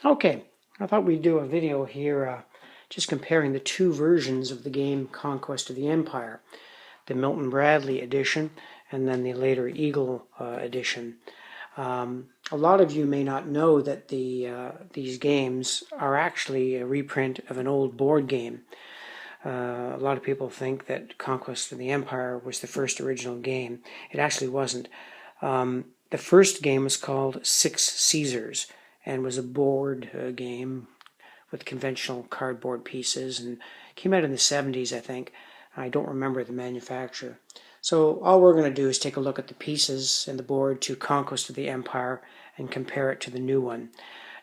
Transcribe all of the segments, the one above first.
Okay, I thought we'd do a video here just comparing the two versions of the game Conquest of the Empire, the Milton Bradley edition and then the later Eagle edition. A lot of you may not know that these games are actually a reprint of an old board game. A lot of people think that Conquest of the Empire was the first original game. It actually wasn't. The first game was called Six Caesars and was a board game with conventional cardboard pieces, and came out in the 70s, I think. I don't remember the manufacturer. So all we're going to do is take a look at the pieces and the board to Conquest of the Empire and compare it to the new one.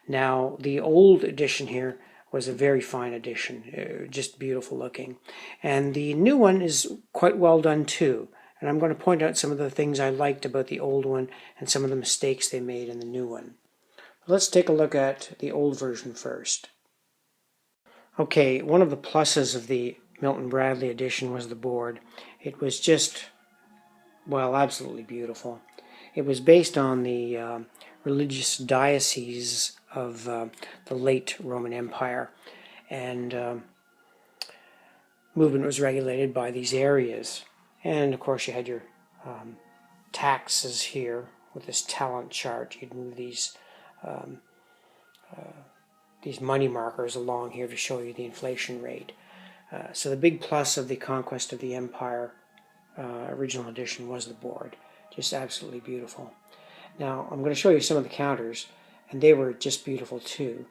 Now, the old edition here was a very fine edition, just beautiful looking. And the new one is quite well done too. And I'm going to point out some of the things I liked about the old one and some of the mistakes they made in the new one. Let's take a look at the old version first. Okay, one of the pluses of the Milton Bradley edition was the board. It was just, well, absolutely beautiful. It was based on the religious diocese of the late Roman Empire, and movement was regulated by these areas. And of course you had your taxes here with this talent chart. You'd move these money markers along here to show you the inflation rate. So the big plus of the Conquest of the Empire original edition was the board. Just absolutely beautiful. Now I'm going to show you some of the counters, and they were just beautiful too.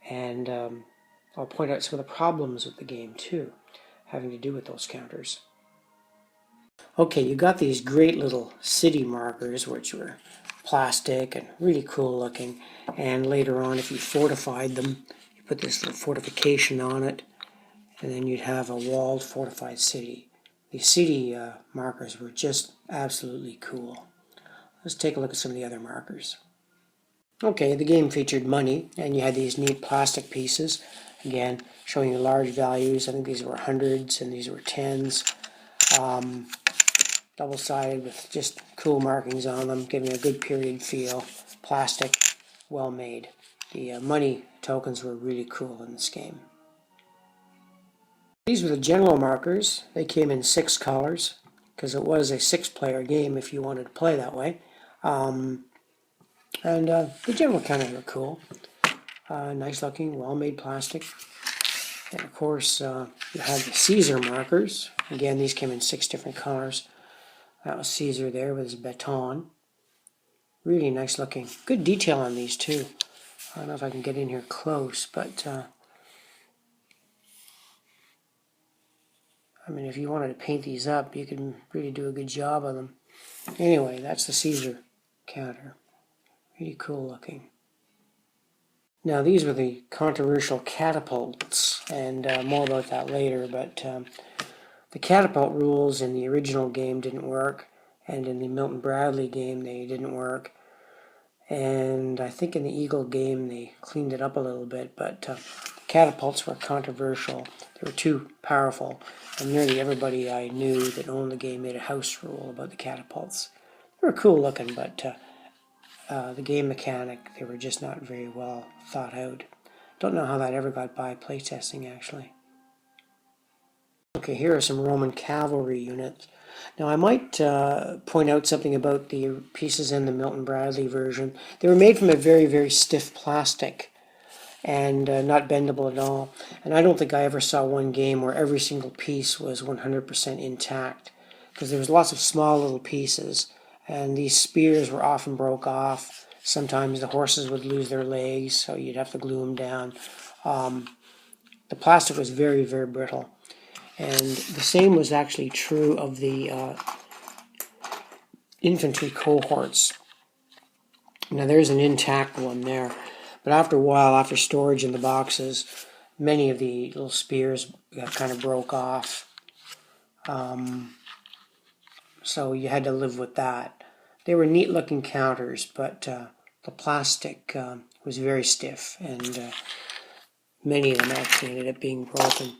And I'll point out some of the problems with the game too, having to do with those counters. Okay, you got these great little city markers, which were plastic and really cool looking. And later on, if you fortified them, you put this little fortification on it, and then you'd have a walled, fortified city. The city markers were just absolutely cool. Let's take a look at some of the other markers. Okay, the game featured money, and you had these neat plastic pieces. Again, showing you large values. I think these were hundreds and these were tens. Double-sided with just cool markings on them, giving a good period feel. Plastic, well made. The money tokens were really cool in this game. These were the general markers. They came in 6 colors because it was a 6-player game if you wanted to play that way. The general counters were cool. Nice looking, well made plastic. And of course, you had the Caesar markers. Again, these came in 6 different colors. That was Caesar there with his baton. Really nice looking. Good detail on these too. I don't know if I can get in here close, but I mean, if you wanted to paint these up, you could really do a good job of them. Anyway, that's the Caesar counter. Really cool looking. Now, these were the controversial catapults, and more about that later, but the catapult rules in the original game didn't work, and in the Milton Bradley game they didn't work. And I think in the Eagle game they cleaned it up a little bit, but catapults were controversial. They were too powerful, and nearly everybody I knew that owned the game made a house rule about the catapults. They were cool looking, but the game mechanic, they were just not very well thought out. Don't know how that ever got by playtesting, actually. Okay, here are some Roman cavalry units. Now I might point out something about the pieces in the Milton Bradley version. They were made from a very, very stiff plastic and not bendable at all. And I don't think I ever saw one game where every single piece was 100% intact, because there was lots of small little pieces, and these spears were often broke off. Sometimes the horses would lose their legs, so you'd have to glue them down. The plastic was very, very brittle. And the same was actually true of the infantry cohorts. Now there's an intact one there, but after a while, after storage in the boxes, many of the little spears kind of broke off. So you had to live with that. They were neat looking counters, but the plastic was very stiff, and many of them actually ended up being broken.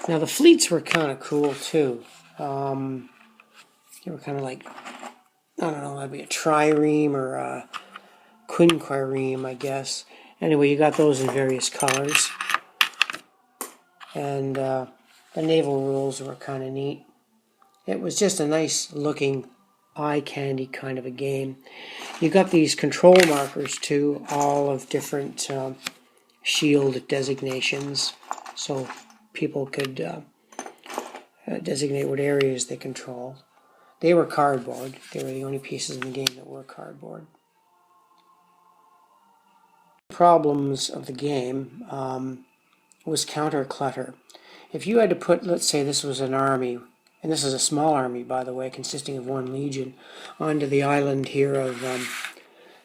Now the fleets were kind of cool too. They were kind of like, I don't know, that'd be a trireme or a quinquireme, I guess. Anyway, you got those in various colors. And the naval rules were kind of neat. It was just a nice looking eye candy kind of a game. You got these control markers too, all of different shield designations, so people could designate what areas they control. They were cardboard. They were the only pieces in the game that were cardboard. Problems of the game was counter clutter. If you had to put, let's say this was an army, and this is a small army, by the way, consisting of 1 legion, onto the island here of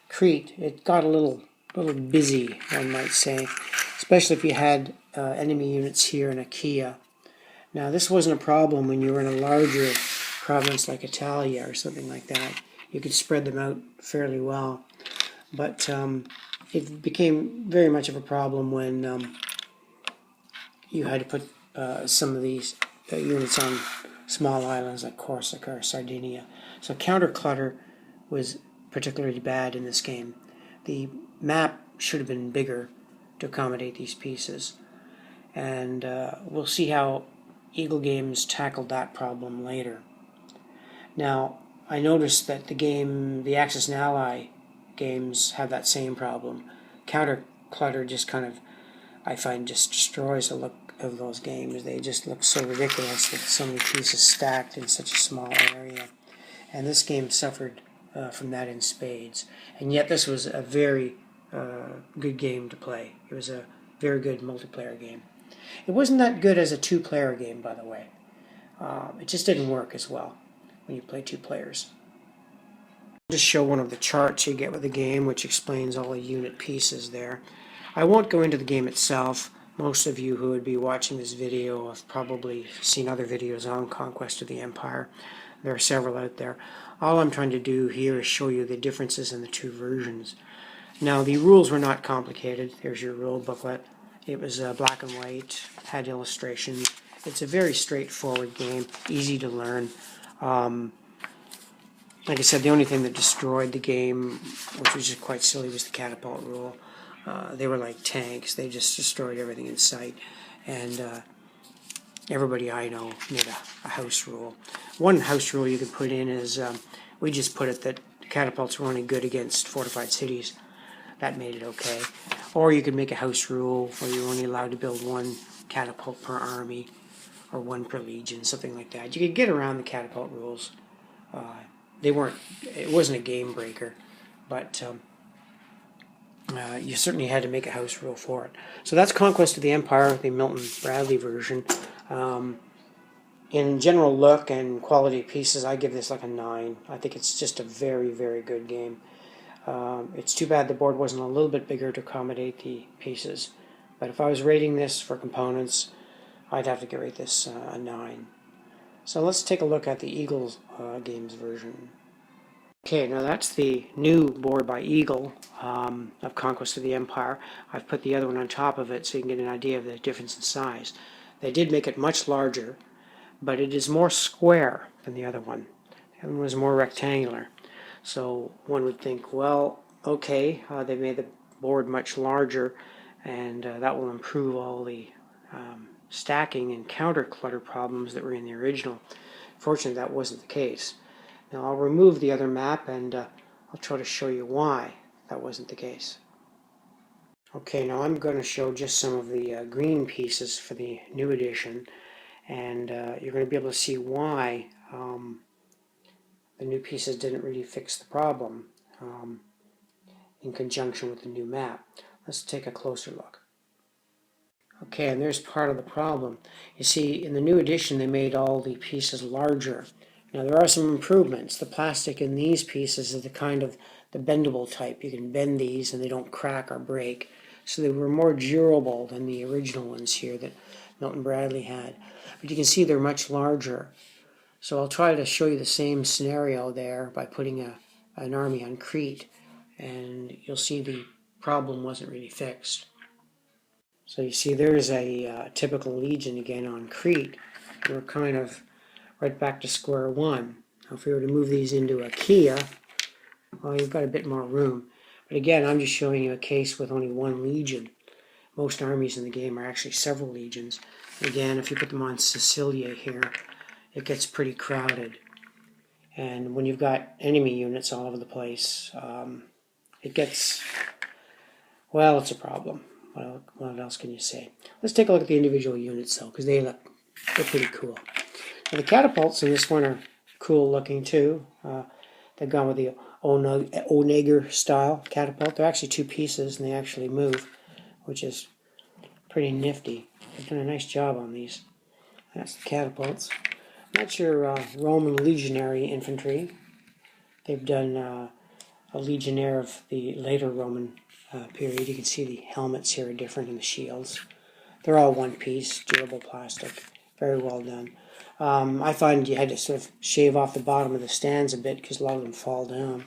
Crete, it got a little busy, one might say, especially if you had enemy units here in Achaia. Now, this wasn't a problem when you were in a larger province like Italia or something like that. You could spread them out fairly well. But it became very much of a problem when you had to put some of these units on small islands like Corsica or Sardinia. So counter clutter was particularly bad in this game. The map should have been bigger to accommodate these pieces. And we'll see how Eagle Games tackled that problem later. Now, I noticed that the Axis and Ally games have that same problem. Counter clutter just kind of, I find, just destroys the look of those games. They just look so ridiculous with so many pieces stacked in such a small area. And this game suffered from that in spades. And yet this was a very good game to play. It was a very good multiplayer game. It wasn't that good as a 2-player game, by the way. It just didn't work as well when you play 2 players. I'll just show one of the charts you get with the game, which explains all the unit pieces there. I won't go into the game itself. Most of you who would be watching this video have probably seen other videos on Conquest of the Empire. There are several out there. All I'm trying to do here is show you the differences in the 2 versions. Now, the rules were not complicated. There's your rule booklet. It was black and white, had illustrations. It's a very straightforward game, easy to learn. Like I said, the only thing that destroyed the game, which was just quite silly, was the catapult rule. They were like tanks. They just destroyed everything in sight. And everybody I know made a house rule. One house rule you could put in is, we just put it that catapults were only good against fortified cities. That made it okay. Or you could make a house rule where you're only allowed to build 1 catapult per army, or 1 per legion, something like that. You could get around the catapult rules. It wasn't a game breaker, but you certainly had to make a house rule for it. So that's Conquest of the Empire, the Milton Bradley version. In general look and quality of pieces, I give this like a 9. I think it's just a very, very good game. It's too bad the board wasn't a little bit bigger to accommodate the pieces. But if I was rating this for components, I'd have to rate this a 9. So let's take a look at the Eagle Games version. Okay, now that's the new board by Eagle of Conquest of the Empire. I've put the other one on top of it so you can get an idea of the difference in size. They did make it much larger, but it is more square than the other one. The other one was more rectangular. So one would think, well, okay, they made the board much larger, and that will improve all the stacking and counter clutter problems that were in the original. Fortunately, that wasn't the case. Now I'll remove the other map, and I'll try to show you why that wasn't the case. Okay, now I'm going to show just some of the green pieces for the new edition, and you're going to be able to see why the new pieces didn't really fix the problem in conjunction with the new map. Let's take a closer look. Okay, and there's part of the problem. You see, in the new edition, they made all the pieces larger. Now, there are some improvements. The plastic in these pieces is the kind of the bendable type. You can bend these and they don't crack or break. So they were more durable than the original ones here that Milton Bradley had. But you can see they're much larger. So I'll try to show you the same scenario there by putting an army on Crete, and you'll see the problem wasn't really fixed. So you see there's a typical legion again on Crete. We're kind of right back to square one. Now if we were to move these into Achaia, well, you've got a bit more room. But again, I'm just showing you a case with only one legion. Most armies in the game are actually several legions. Again, if you put them on Sicilia here, it gets pretty crowded. And when you've got enemy units all over the place, it gets, well, it's a problem. What else can you say? Let's take a look at the individual units, though, because they're pretty cool. Now, the catapults in this one are cool looking, too. They've gone with the Onager style catapult. They're actually two pieces, and they actually move, which is pretty nifty. They've done a nice job on these. That's the catapults. That's your Roman legionary infantry. They've done a legionnaire of the later Roman period. You can see the helmets here are different and the shields. They're all one piece, durable plastic. Very well done. I find you had to sort of shave off the bottom of the stands a bit because a lot of them fall down.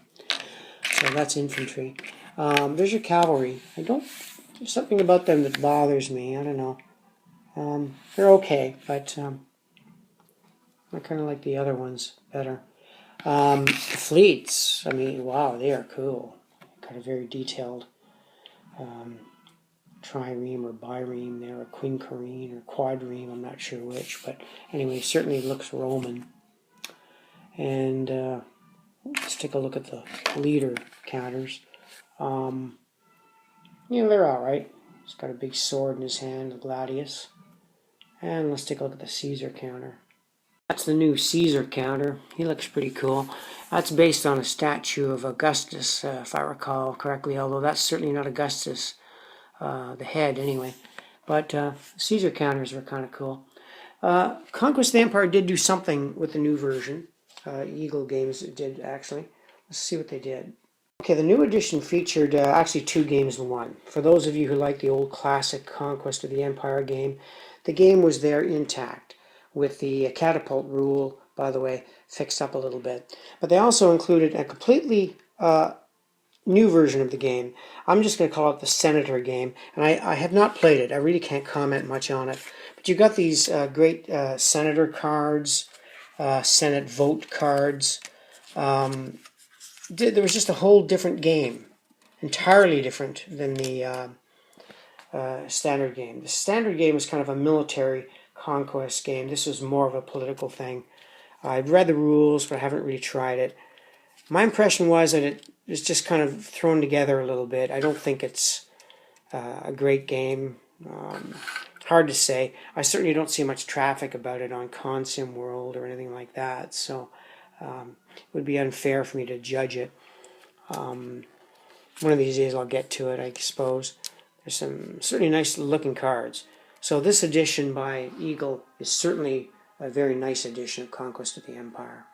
So that's infantry. There's your cavalry. There's something about them that bothers me. I don't know. They're okay, but I kind of like the other ones better. The fleets, I mean, wow, they are cool. Got a very detailed trireme or bireme there, or quinquereme or quadreme, I'm not sure which, but anyway, certainly looks Roman. And let's take a look at the leader counters. They're alright. He's got a big sword in his hand, the gladius. And let's take a look at the Caesar counter. That's the new Caesar counter. He looks pretty cool. That's based on a statue of Augustus, if I recall correctly, although that's certainly not Augustus, the head anyway. But Caesar counters were kind of cool. Conquest of the Empire did do something with the new version. Eagle Games did, actually. Let's see what they did. Okay, the new edition featured actually two games in one. For those of you who like the old classic Conquest of the Empire game, the game was there intact, with the catapult rule, by the way, fixed up a little bit. But they also included a completely new version of the game. I'm just going to call it the Senator game, and I have not played it. I really can't comment much on it. But you've got these great Senator cards, Senate vote cards. There was just a whole different game, entirely different than the standard game. The standard game was kind of a military conquest game. This was more of a political thing. I've read the rules, but I haven't really tried it. My impression was that it was just kind of thrown together a little bit. I don't think it's a great game. Hard to say. I certainly don't see much traffic about it on Consim World or anything like that, so it would be unfair for me to judge it. One of these days I'll get to it, I suppose. There's some certainly nice looking cards. So this edition by Eagle is certainly a very nice edition of Conquest of the Empire.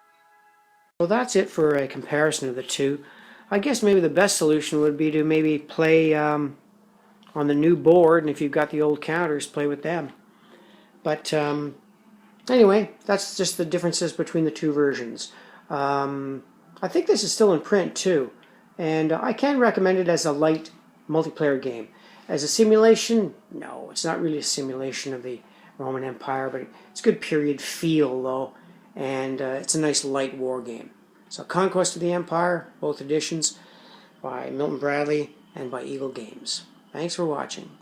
So that's it for a comparison of the two. I guess maybe the best solution would be to maybe play on the new board, and if you've got the old counters, play with them. But anyway, that's just the differences between the two versions. I think this is still in print too, and I can recommend it as a light multiplayer game. As a simulation, no, it's not really a simulation of the Roman Empire, but it's a good period feel though, and it's a nice light war game. So Conquest of the Empire, both editions, by Milton Bradley and by Eagle Games. Thanks for watching.